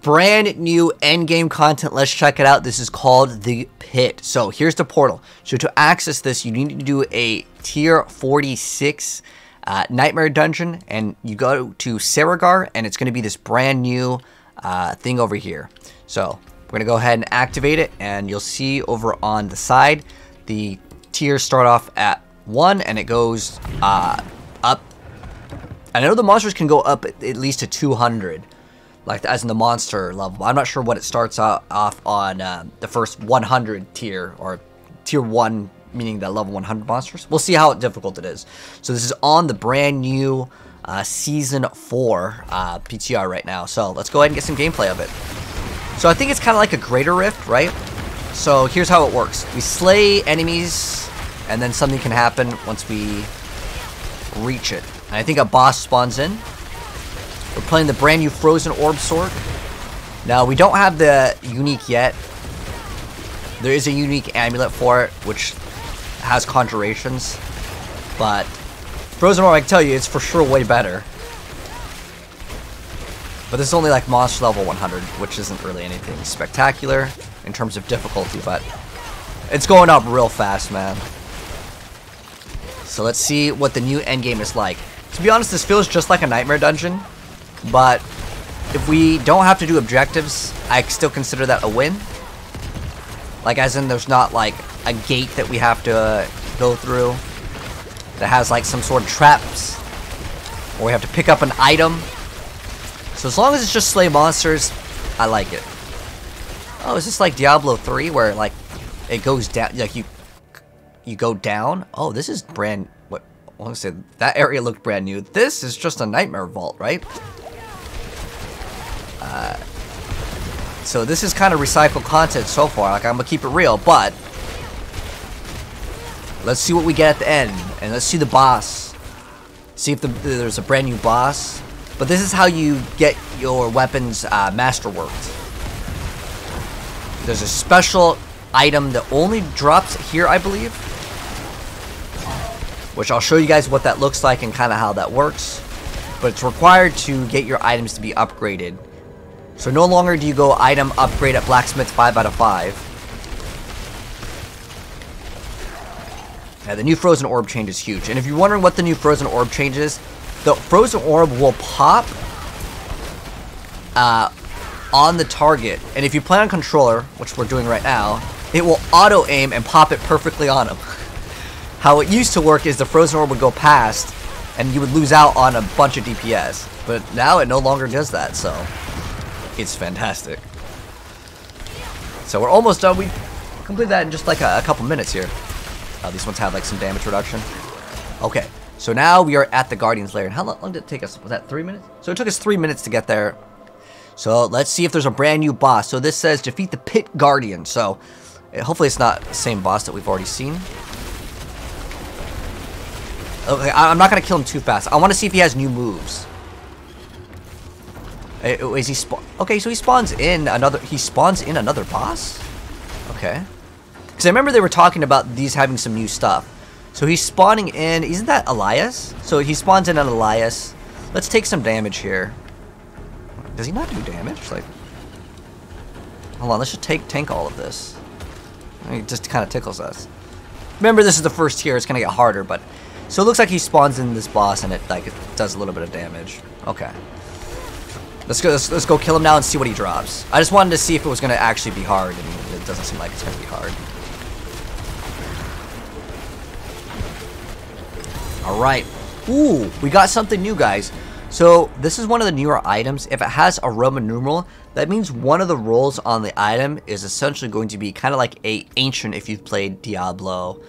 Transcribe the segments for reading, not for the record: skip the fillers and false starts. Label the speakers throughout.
Speaker 1: brand new endgame content. Let's check it out. This is called the Pit. So here's the portal. So to access this, you need to do a tier 46 nightmare dungeon, and you go to Saragar, and it's going to be this brand new thing over here. So we're going to go ahead and activate it, and you'll see over on the side, the tiers start off at 1, and it goes up. I know the monsters can go up at least to 200. Like as in the monster level. I'm not sure what it starts off on the first 100 tier, or tier 1, meaning the level 100 monsters. We'll see how difficult it is. So this is on the brand new season 4 PTR right now. So let's go ahead and get some gameplay of it. So I think it's kind of like a greater rift, right? So here's how it works. We slay enemies, and then something can happen once we reach it. And I think a boss spawns in. We're playing the brand new Frozen Orb Sword. Now, we don't have the unique yet. There is a unique amulet for it, which has conjurations. But Frozen Orb, I can tell you, it's for sure way better. But this is only like monster level 100, which isn't really anything spectacular in terms of difficulty, but it's going up real fast, man. So let's see what the new endgame is like. To be honest, this feels just like a nightmare dungeon. But if we don't have to do objectives, I still consider that a win. Like, as in there's not like a gate that we have to go through that has like some sort of traps, or we have to pick up an item. So as long as it's just slay monsters, I like it. Oh, is this like Diablo 3 where like it goes down, like you go down? Oh, this is brand, what I want to say, that area looked brand new. This is just a nightmare vault, right? So this is kind of recycled content so far. Like, I'm gonna keep it real, but let's see what we get at the end, and let's see the boss. See if there's a brand new boss. But this is how you get your weapons masterworked. There's a special item that only drops here, I believe, which I'll show you guys what that looks like and kind of how that works. But it's required to get your items to be upgraded. So no longer do you go item upgrade at blacksmith 5 out of 5. Now, the new frozen orb change is huge. And if you're wondering what the new frozen orb change is, the frozen orb will pop on the target. And if you play on controller, which we're doing right now, it will auto aim and pop it perfectly on him. How it used to work is the frozen orb would go past and you would lose out on a bunch of DPS. But now it no longer does that, so it's fantastic. So we're almost done. We completed that in just like a couple minutes here. These ones have like some damage reduction. Okay, so now we are at the Guardian's Lair. And how long did it take us? Was that 3 minutes? So it took us 3 minutes to get there. So let's see if there's a brand new boss. So this says defeat the Pit Guardian. So hopefully it's not the same boss that we've already seen. Okay, I'm not gonna kill him too fast. I want to see if he has new moves. Is he okay, so he spawns in another. He spawns in another boss. Okay, because I remember they were talking about these having some new stuff. So he's spawning in. Isn't that Elias? So he spawns in an Elias. Let's take some damage here. Does he not do damage? Like, hold on. Let's just tank all of this. It just kind of tickles us. Remember, this is the first tier. It's gonna get harder, but so it looks like he spawns in this boss and it does a little bit of damage. Okay. Let's go kill him now and see what he drops. I just wanted to see if it was going to actually be hard, and it doesn't seem like it's going to be hard. Alright. Ooh, we got something new, guys. So, this is one of the newer items. If it has a Roman numeral, that means one of the rolls on the item is essentially going to be kind of like a ancient if you've played Diablo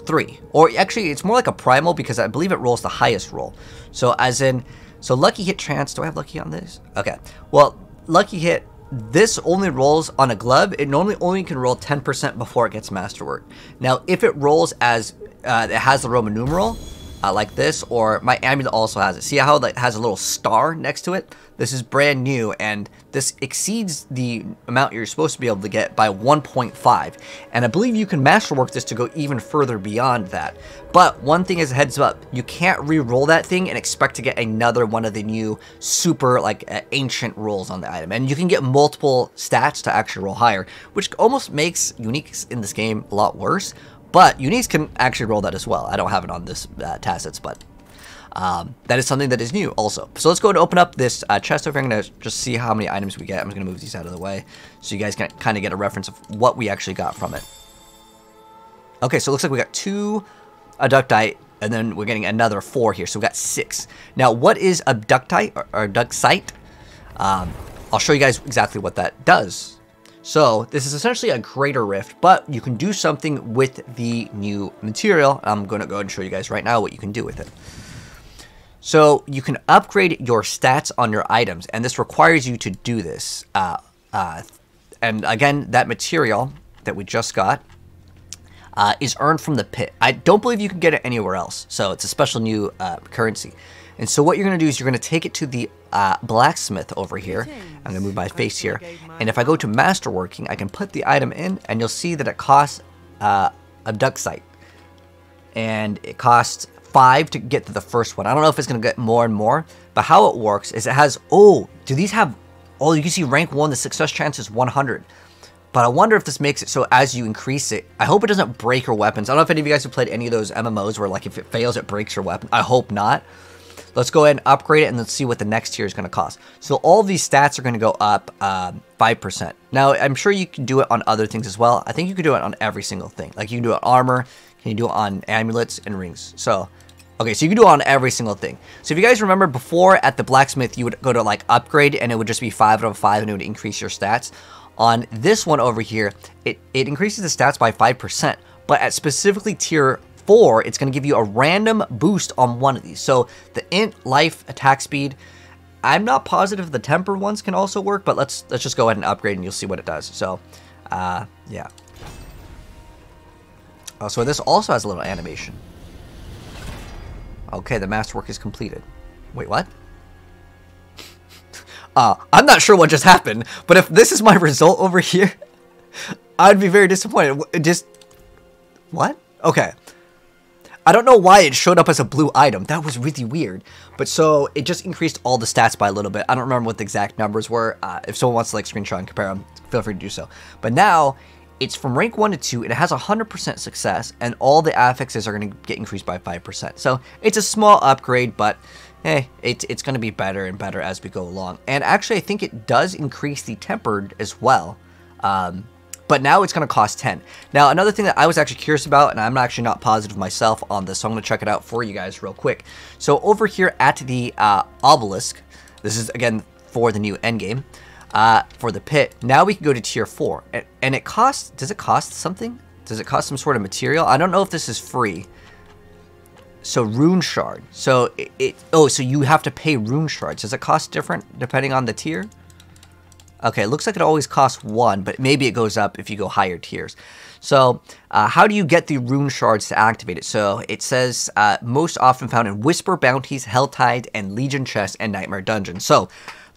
Speaker 1: 3. Or actually, it's more like a primal because I believe it rolls the highest roll. So, as in... So lucky hit chance, do I have lucky on this? Okay, well, lucky hit, this only rolls on a glove. It normally only can roll 10% before it gets masterwork. Now, if it rolls as, it has the Roman numeral, like this, or my amulet also has it. See how it has a little star next to it? This is brand new, and this exceeds the amount you're supposed to be able to get by 1.5. And I believe you can masterwork this to go even further beyond that. But one thing is a heads up, you can't re-roll that thing and expect to get another one of the new super like ancient rolls on the item. And you can get multiple stats to actually roll higher, which almost makes uniques in this game a lot worse. But uniques can actually roll that as well. I don't have it on this tacits, but that is something that is new also. So let's go and open up this chest over here. I'm going to just see how many items we get. I'm just going to move these out of the way so you guys can kind of get a reference of what we actually got from it. Okay, so it looks like we got 2 Abductite, and then we're getting another 4 here. So we got 6. Now, what is Abductite or Abductite? I'll show you guys exactly what that does. So this is essentially a greater rift, but you can do something with the new material. I'm going to go ahead and show you guys right now what you can do with it. So you can upgrade your stats on your items, and this requires you to do this. And again, that material that we just got is earned from the pit. I don't believe you can get it anywhere else, so it's a special new currency. And so what you're going to do is you're going to take it to the blacksmith over here. I'm going to move my face here. And if I go to masterworking, I can put the item in, and you'll see that it costs Abductite. And it costs 5 to get to the first one. I don't know if it's going to get more and more, but how it works is it has, oh, do these have, oh, you can see rank 1, the success chance is 100. But I wonder if this makes it so as you increase it, I hope it doesn't break your weapons. I don't know if any of you guys have played any of those MMOs where like if it fails, it breaks your weapon. I hope not. Let's go ahead and upgrade it and let's see what the next tier is going to cost. So all of these stats are going to go up 5%. Now, I'm sure you can do it on other things as well. I think you can do it on every single thing. Like you can do it on armor, you can do it on amulets and rings. So, okay, so you can do it on every single thing. So if you guys remember before at the blacksmith, you would go to like upgrade and it would just be 5 out of 5 and it would increase your stats. On this one over here, it increases the stats by 5%. But at specifically tier 4, it's going to give you a random boost on one of these. So the int, life, attack speed, I'm not positive the temper ones can also work, but let's just go ahead and upgrade and you'll see what it does. So, yeah. Oh, so this also has a little animation. Okay, the masterwork is completed. Wait, what? I'm not sure what just happened, but if this is my result over here, I'd be very disappointed. What? Okay. I don't know why it showed up as a blue item. That was really weird. But so it just increased all the stats by a little bit. I don't remember what the exact numbers were. If someone wants to like screenshot and compare them, feel free to do so. But now it's from rank 1 to 2. It has 100% success, and all the affixes are going to get increased by 5%. So it's a small upgrade, but hey, it's going to be better and better as we go along. And actually, I think it does increase the tempered as well. But now it's going to cost 10. Now, another thing that I was actually curious about, and I'm actually not positive myself on this, so I'm going to check it out for you guys real quick. So over here at the obelisk, this is, again, for the new endgame, for the pit, now we can go to tier 4. And it costs, does it cost something? Does it cost some sort of material? I don't know if this is free. So rune shard. So so you have to pay rune shards. Does it cost different depending on the tier? Okay, it looks like it always costs 1, but maybe it goes up if you go higher tiers. So how do you get the rune shards to activate it? So it says most often found in Whisper Bounties, Helltide, and Legion Chests, and Nightmare Dungeons. So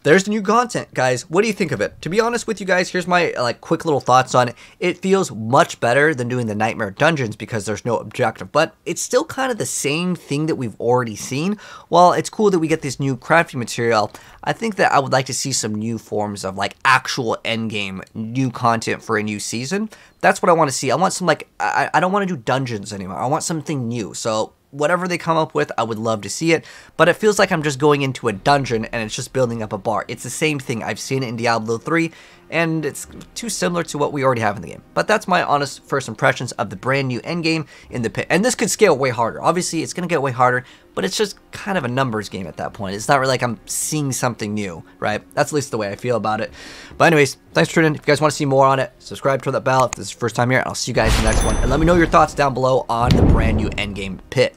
Speaker 1: there's the new content, guys. What do you think of it? To be honest with you guys, here's my like quick little thoughts on it. It feels much better than doing the Nightmare Dungeons because there's no objective, but it's still kind of the same thing that we've already seen. While it's cool that we get this new crafting material, I think that I would like to see some new forms of like actual endgame new content for a new season. That's what I want to see. I want some like, I don't want to do dungeons anymore. I want something new. So whatever they come up with, I would love to see it, but it feels like I'm just going into a dungeon and it's just building up a bar. It's the same thing. I've seen it in Diablo 3, and it's too similar to what we already have in the game. But that's my honest first impressions of the brand new endgame in the pit. And this could scale way harder. Obviously, it's going to get way harder, but it's just kind of a numbers game at that point. It's not really like I'm seeing something new, right? That's at least the way I feel about it. But anyways, thanks for tuning in. If you guys want to see more on it, subscribe to that bell if this is your first time here. I'll see you guys in the next one. And let me know your thoughts down below on the brand new endgame pit.